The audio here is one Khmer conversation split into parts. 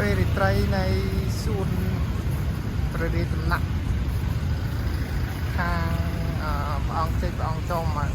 ពេលរាត្រីនៃសួនព្រះរាជដំណាក់ខាងព្រះអង្គចេញព្រះអង្គចុំមក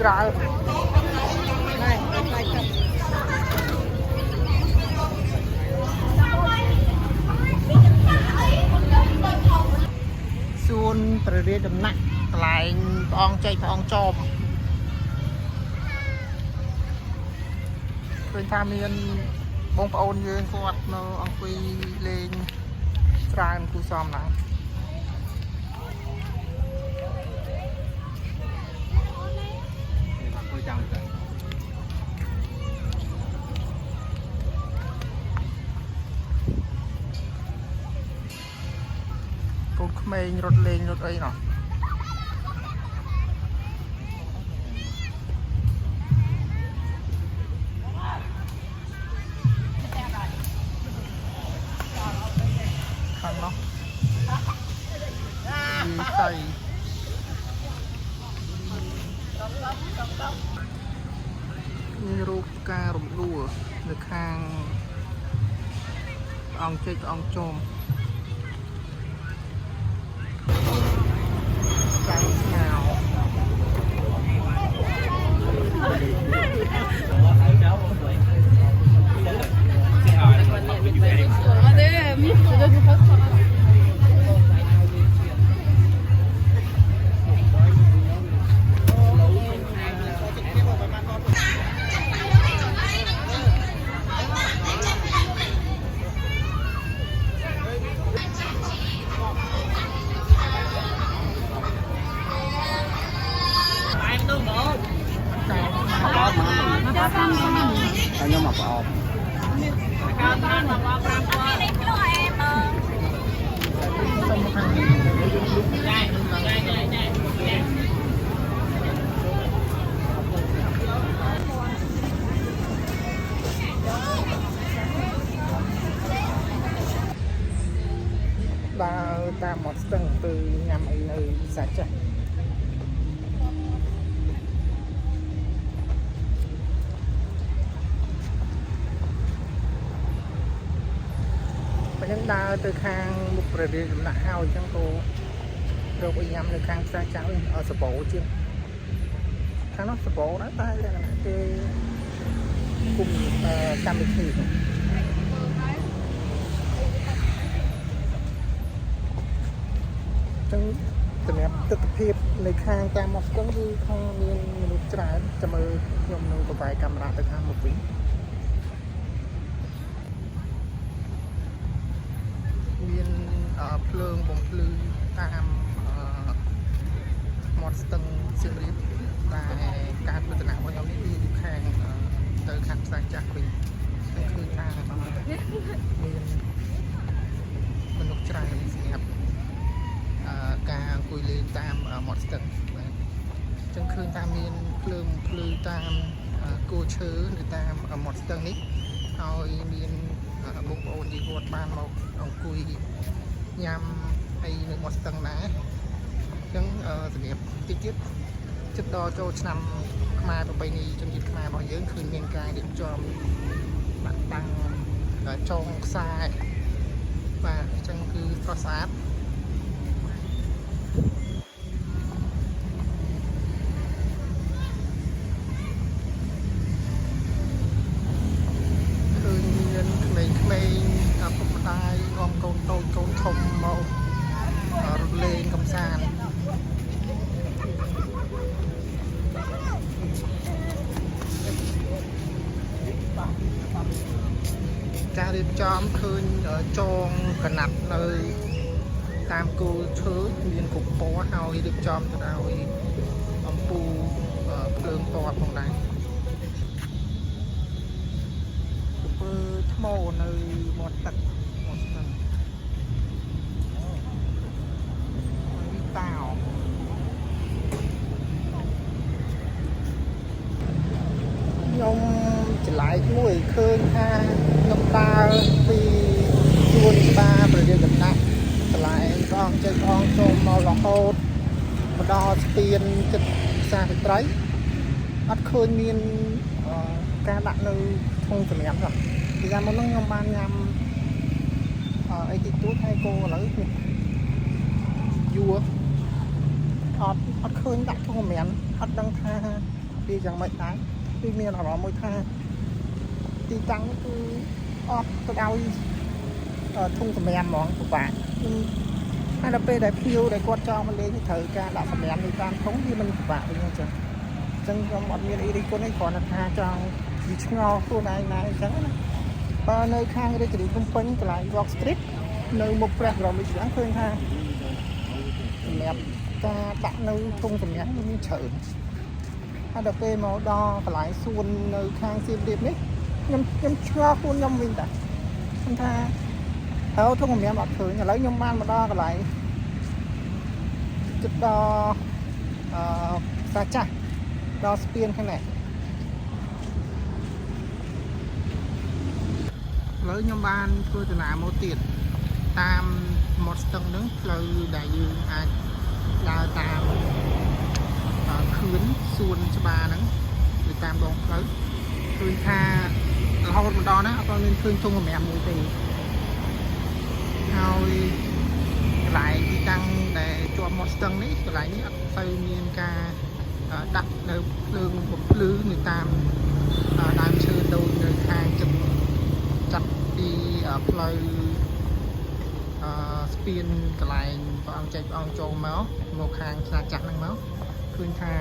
ច្រើនសួនព្រះរាជដំណាក់កន្លែងព្រះអង្គចេញព្រះអង្គចោមឃើញថាមានបងប្អូនយើងគាត់នៅអង្គុយលេងច្រើនគូសមណាស់កូនក្មេងរត់លេងរត់អីណោះខាងនោះវាស្អីមានរូបការរំដួលនៅខាងអង្គចេញអង្គចោមខ្ញុំមកប្រអប់ការបានមក5គាត់នេះខ្លួនអែមើសុំខាងដើរតាមមាត់ស្ទឹងទៅញ៉ាំអីនៅសាច់ចាស់ខ្ញុំដើរទៅខាងមុខព្រះរាជដំណាក់ហើយអញ្ចឹងក៏រកអីញ៉ាំនៅខាងផ្សារចៅឲ្យសបោជាងខាងនោះសបោដែរតែលក្ខណៈគេគុំកម្មវិធីចឹងសម្រាប់ ទិដ្ឋភាពនៅខាងតាមមកស្ទឹងគឺខាងមានមនុស្សច្រើនចាំមើលខ្ញុំនៅបបាយកាមេរ៉ាទៅខាងមកវិញមានភ្លើងបំភ្លឺតាមមាត់ស្ទឹងសៀមរាបដែលការទស្សនៈរបស់ខ្ញុំនេះគឺខាងទៅខាងផ្សារចាស់វិញគឺឃើញថាមានមនុស្សច្រើនសម្រាប់ការអង្គុយលេងតាមមាត់ស្ទឹងបាទអញ្ចឹងឃើញថាមានភ្លើងភ្លឺតាមគោឈើនៅតាមមាត់ស្ទឹងនេះហើយមានបងប្អូនជីវត្តបានមកអង្គុយញ៉ាំអីនៅមាត់ស្ទឹងដែរអញ្ចឹងសម្រាប់តិចទៀតចិត្តដល់ចូលឆ្នាំខ្មែរប្រពៃណីជនជាតិខ្មែររបស់យើងឃើញមានការរៀបចំដាក់តាំងចងខ្សែបាទអញ្ចឹងគឺស្រស់ស្អាតឃើញមានក្មេងៗពុកម្ដាយនាំកូនតូចកូនធំមករត់លេងកម្សាន្តការរៀបចំឃើញចងកណាត់នៅតាមគោលឈើមានគ្រប់ពណ៌ហើយរៀបចំទៅដោយអំពូលភ្លើងពណ៌ផងដែរធ្វើថ្មនៅមាត់ទឹកមាត់ស្ទឹងនេះតាវខ្ញុំច្រឡែកមួយឃើញថាខ្ញុំដើរពីជួនបាប្រទេសដំណាក់កន្លែងព្រះអង្គចេញព្រះអង្គចូលមករហូតមកដល់ស្ពានចិត្តផ្សារវិត្រីអត់ឃើញមានការដាក់នៅធុងសម្រាប់ទេពីយ៉ាងមុនហ្នឹងខ្ញុំបានញ៉ាំអីតិចតួចហើយគោឥឡូវយួរអត់ឃើញដាក់ធុងសម្រាប់អត់ដឹងថាវាយ៉ាងម៉េចដែរគឺមានអារម្មណ៍មួយថាទីតាំងគឺអត់ទៅឲ្យធុងសម្រាប់ហ្មងពិបាកហើយដល់ពេលដែលភ្ញៀវដែលគាត់ចង់មកលេងត្រូវការដាក់សម្រាប់នៅតាមធុងវាមិនពិបាកវិញអញ្ចឹងខ្ញុំអត់មានអីរិះគន់ទេគ្រាន់តែថាចង់វាឆ្ងល់ខ្លួនឯងណាអញ្ចឹងណាបើនៅខាងរាជធានីភ្នំពេញកន្លែង Rock Street នៅមុខព្រះបរមរាជវាំងឃើញថាសម្រាប់ការដាក់នៅធុងសម្រាប់មានច្រើនហើយដល់ពេលមកដល់កន្លែងសួននៅខាងសៀមរាបនេះខ្ញុំឆ្ងល់ខ្លួនខ្ញុំវិញតាខ្ញុំថាហើយធុងសម្រាប់អត់ឃើញឥឡូវខ្ញុំបានមកដល់កន្លែងចិត្តដល់ផ្សារចាស់ដល់ស្ពានខាងនេះឥឡូវខ្ញុំបានធ្វើដំណើរមកទៀតតាមមាត់ស្ទឹងហ្នឹងផ្លូវដែលយើងអាចដើរតាមខឿនសួនច្បារហ្នឹងឬតាមដងផ្លូវឃើញថារហូតមកដល់ណាអត់មានឃើញធុងសម្រាប់មួយទេហើយកន្លែងទីតាំងដែលជាប់មាត់ស្ទឹងនេះកន្លែងនេះអត់ទៅមានការដាក់នៅភ្លើងបំភ្លឺនៅតាមដើមឈើដូចនៅខាងចាប់ពីផ្លូវស្ពានកន្លែងព្រះអង្គចេញព្រះអង្គចូលមកខាងផ្សារចាស់ហ្នឹងមកឃើញថា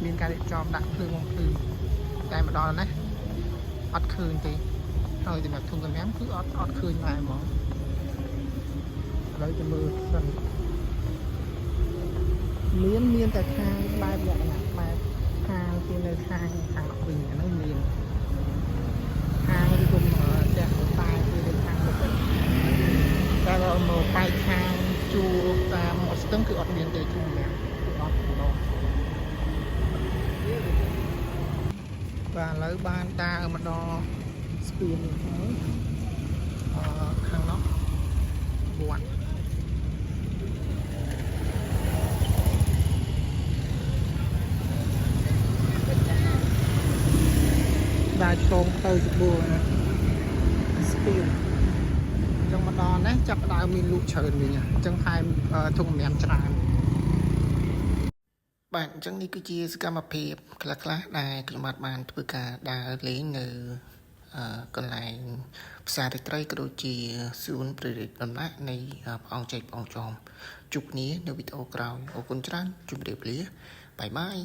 មានការរៀបចំដាក់ភ្លើងបំភ្លឺតែម្ដងណាអត់ឃើញទេហើយសម្រាប់ធុងសម្រាប់គឺអត់ឃើញដែរហ្មងឥឡូវទៅមើលសិនមានតែខាងបែបលក្ខណៈបែបខាងទីនៅខាងវិញអាហ្នឹងមានខាងឬក៏ផ្ទះតែគឺនៅខាងមុខតែមកបែកខាងជួរតាមមាត់ស្ទឹងគឺអត់មានទេធុងសម្រាប់គឺអត់ម្ដងបាទឥឡូវបានដើរមកដល់ស្ពានហើយខាងនោះវត្តដើរឆ្លងទៅច្បួរស្ពានអញ្ចឹងមកដល់នេះចាប់ដើមមានលូកច្រើនវិញអញ្ចឹងថែមធុងសម្រាប់ច្រើនបាទអញ្ចឹងនេះគឺជាសកម្មភាពខ្លះៗដែលខ្ញុំបានធ្វើការដើរលេងនៅ កន្លែងផ្សាររាត្រីក៏ដូចជាសួនព្រះរាជដំណាក់នៃព្រះអង្គចែកព្រះអង្គចោមជួបគ្នានៅវីដេអូក្រោយអរគុណច្រើនជម្រាបលាបាយបាយ